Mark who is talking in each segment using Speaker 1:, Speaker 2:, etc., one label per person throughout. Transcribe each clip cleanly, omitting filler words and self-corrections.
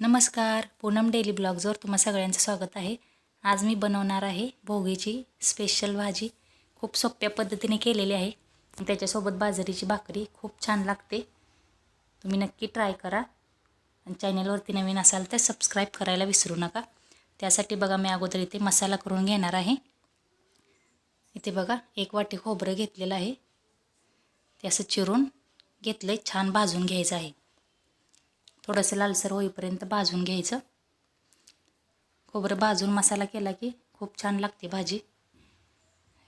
Speaker 1: नमस्कार, पूनम डेली ब्लॉग्सवर तुम्हा सगळ्यांचं स्वागत आहे. आज मी बनवणार आहे भोगीची स्पेशल भाजी. खूप सोप्या पद्धतीने केलेली आहे. त्याच्यासोबत बाजरीची भाकरी खूप छान लागते. तुम्ही नक्की ट्राय करा. आणि चॅनलवरती नवीन असाल तर सबस्क्राईब करायला विसरू नका. त्यासाठी बघा मी अगोदर इथे मसाला करून घेणार आहे. इथे बघा 1 वाटी खोबरं घेतलेलं आहे. ते असं चिरून घेतलं, छान भाजून घ्यायचं आहे. थोडंसं लालसर होईपर्यंत भाजून घ्यायचं. खोबरं भाजून मसाला केला की खूप छान लागते भाजी.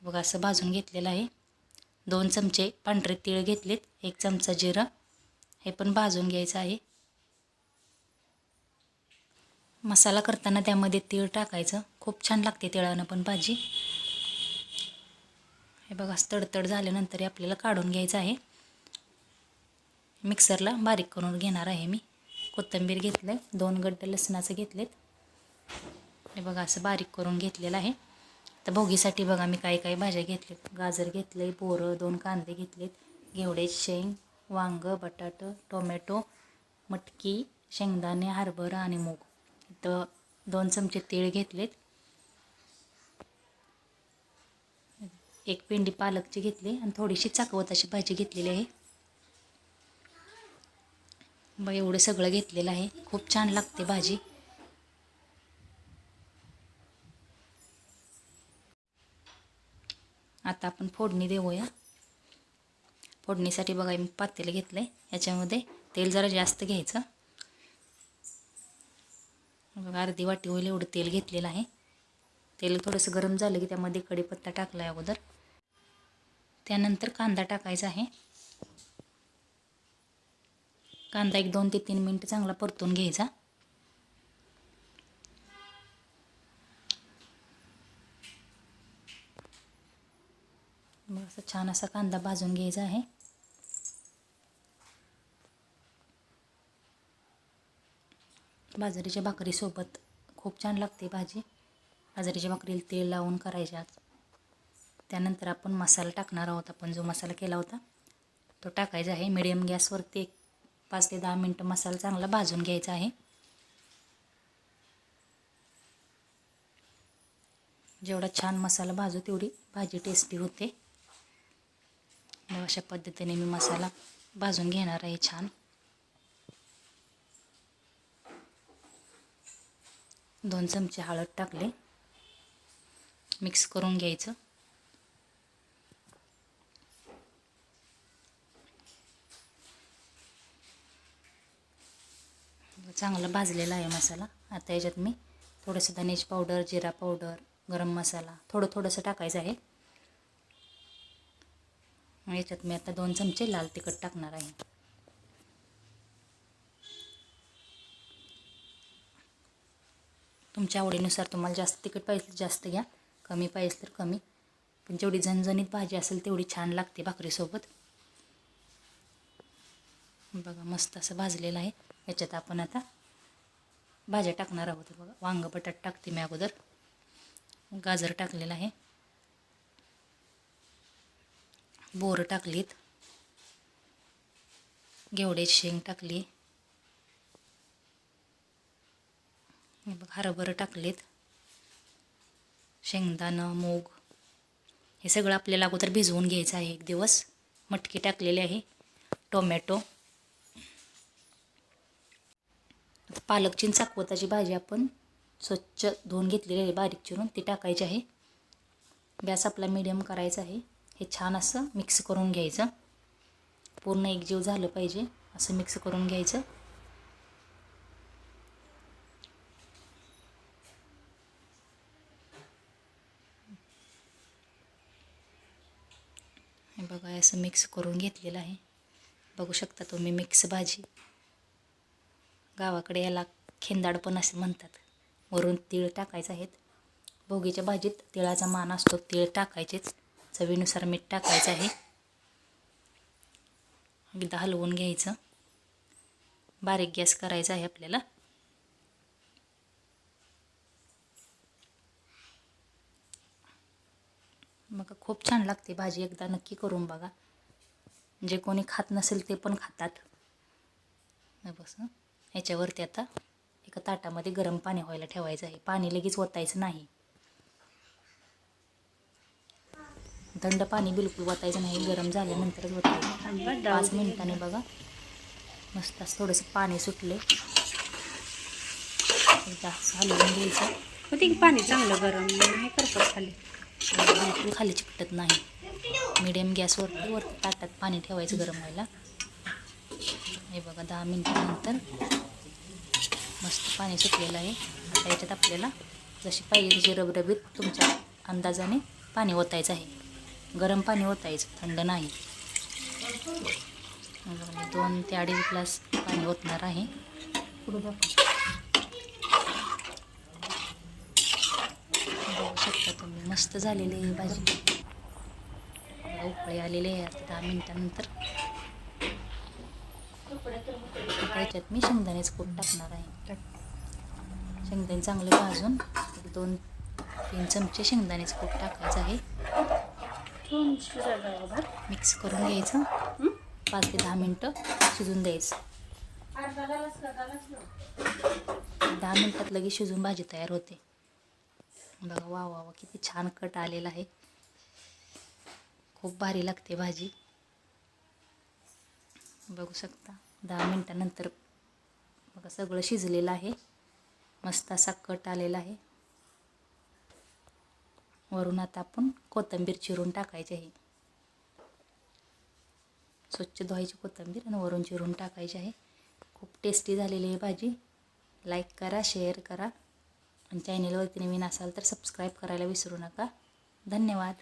Speaker 1: बघा असं भाजून घेतलेलं आहे. 2 चमचे पांढरे तीळ घेतलेत, 1 चमचा जिरं, हे पण भाजून घ्यायचं आहे. मसाला करताना त्यामध्ये तीळ टाकायचं, खूप छान लागते तिळानं पण भाजी. हे बघा तडतड झाल्यानंतर आपल्याला काढून घ्यायचं आहे. मिक्सरला बारीक करून घेणार आहे मी. कोथिंबीर घेतलं आहे, 2 गड्डे लसणाचं घेतलेत. हे बघा असं बारीक करून घेतलेलं आहे. तर भोगीसाठी बघा मी काय काय भाज्या घेतलेत. गाजर घेतले, बोरं, 2 कांदे घेतलेत, घेवडे, शेंग, वांग, बटाटं, टोमॅटो, मटकी, शेंगदाणे, हरभरा आणि मूग. इथं 2 चमचे तीळ घेतलेत, 1 पेंडी पालकची घेतली आणि थोडीशी चाकवताची भाजी घेतलेली आहे. बघ एवढं सगळं घेतलेलं आहे. खूप छान लागते भाजी. आता आपण फोडणी देऊया. फोडणीसाठी बघा मी पातेलं घेतलं आहे. याच्यामध्ये तेल जरा जास्त घ्यायचं. बघा अर्धी वाटी होईल एवढं तेल घेतलेलं आहे. तेल थोडंसं गरम झालं की त्यामध्ये कढीपत्ता टाकला आहे अगोदर. त्यानंतर कांदा टाकायचा आहे. कांदा 1 2 ते 3 मिनिटं चांगला परतून घ्यायचा. मग असं छान असा कांदा भाजून घ्यायचा आहे. बाजरीच्या भाकरीसोबत खूप छान लागते भाजी. बाजरीच्या भाकरीला तेल लावून करायच्या. त्यानंतर आपण मसाला टाकणार आहोत. आपण जो मसाला केला होता तो टाकायचा आहे. मिडियम गॅसवरती 5 ते 10 मिनटं मसाला चांगला भाजून घ्यायचा आहे. जेवढा छान मसाला भाजू तेवढी भाजी टेस्टी होते. मग अशा पद्धतीने मी मसाला भाजून घेणार आहे छान. 2 चमचे हळद टाकले, मिक्स करून घ्यायचं. चांगला भाजलेला आहे मसाला. आता याच्यात मी थोडंसं धनेश पावडर, जिरा पावडर, गरम मसाला थोडंसं टाकायचं आहे. याच्यात मी आता 2 चमचे लाल तिखट टाकणार आहे. तुमच्या आवडीनुसार तुम्हाला जास्त तिखट पाहिजे जास्त घ्या, कमी पाहिजे तर कमी. पण जेवढी झणझणीत भाजी असेल तेवढी छान लागते भाकरीसोबत. बघा मस्त असं भाजलेलं आहे. याच्यात आपण आता भाज्या टाकणार आहोत. बघा वांग बटाट टाकते मी अगोदर, गाजर टाकलेलं आहे, बोरं टाकलीत, घेवड्याची शेंग टाकली, बघा हरभरं टाकलेत, शेंगदाणं, मूग, हे सगळं आपल्याला अगोदर भिजवून घ्यायचं आहे 1 दिवस. मटकी टाकलेली आहे, टोमॅटो, पालकची चाकवताची भाजी आपण स्वच्छ धुवून घेतलेली आहे बारीक चिरून, ती टाकायची आहे. गॅस आपला मीडियम करायचा आहे. हे छान असं मिक्स करून घ्यायचं. पूर्ण एकजीव झालं पाहिजे असं मिक्स करून घ्यायचं. हे बघा असं मिक्स करून घेतलेलं आहे. बघू शकता तुम्ही मिक्स भाजी. गावाकडे याला खेंदाड पण असे म्हणतात. वरून तीळ टाकायचे आहेत. भोगीच्या भाजीत तिळाचा मान असतो, तीळ टाकायचेच. चवीनुसार मीठ टाकायचं आहे. एकदा हलवून घ्यायचं. बारीक गॅस करायचा आहे आपल्याला. मग खूप छान लागते भाजी. एकदा नक्की करून बघा. जे कोणी खात नसेल ते पण खातात. बस ह्याच्यावरती आता 1 एका ताटामध्ये गरम पाणी व्हायला ठेवायचं आहे. पाणी लगेच ओतायचं नाही. थंड पाणी बिलकुल ओतायचं नाही, गरम झाल्यानंतरच ओतायचं. 5 मिनिटांनी बघा मस्त असं थोडंसं पाणी सुटले, एकदा हलवून घ्यायचं.
Speaker 2: होते की पाणी चांगलं गरम नाही करपत खाली,
Speaker 1: बिलकुल खाली चिकटत नाही. मिडियम गॅसवरती वरती ताटात पाणी ठेवायचं गरम व्हायला. हे बघा 10 मिनिटानंतर मस्त पाणी सुटलेलं आहे. आता याच्यात आपल्याला जशी पाहिजे तशी रबरबीत तुमच्या अंदाजाने पाणी ओतायचं आहे. गरम पाणी ओतायचं, थंड नाही. 2 ते 2.5 ग्लास पाणी ओतणार आहे. बघू शकता तुम्ही, मस्त झालेली आहे भाजी. उकळी आलेली आहे. आता 10 मिनिटानंतर त्याच्यात मी शेंगदाण्याचं कूट टाकणार आहे. शेंगदाणे चांगले भाजून 2-3 चमचे शेंगदाण्याचं कूट टाकायचं आहे. मिक्स करून घ्यायचं. 5 ते 10 मिनटं शिजून द्यायचं. 10 मिनटात लगेच शिजून भाजी तयार होते. बघा वा वा वा, किती छान कट आलेला आहे. खूप भारी लागते भाजी. बघू शकता 10 मिनटानंतर बघा सगळं शिजलेलं आहे. मस्त असा कट आलेला आहे. वरून आता आपण कोथिंबीर चिरून टाकायची आहे. स्वच्छ धुवायची कोथिंबीर आणि वरून चिरून टाकायची आहे. खूप टेस्टी झालेली आहे भाजी. लाईक करा, शेअर करा आणि चॅनेलवरती नवीन असाल तर सबस्क्राईब करायला विसरू नका. धन्यवाद.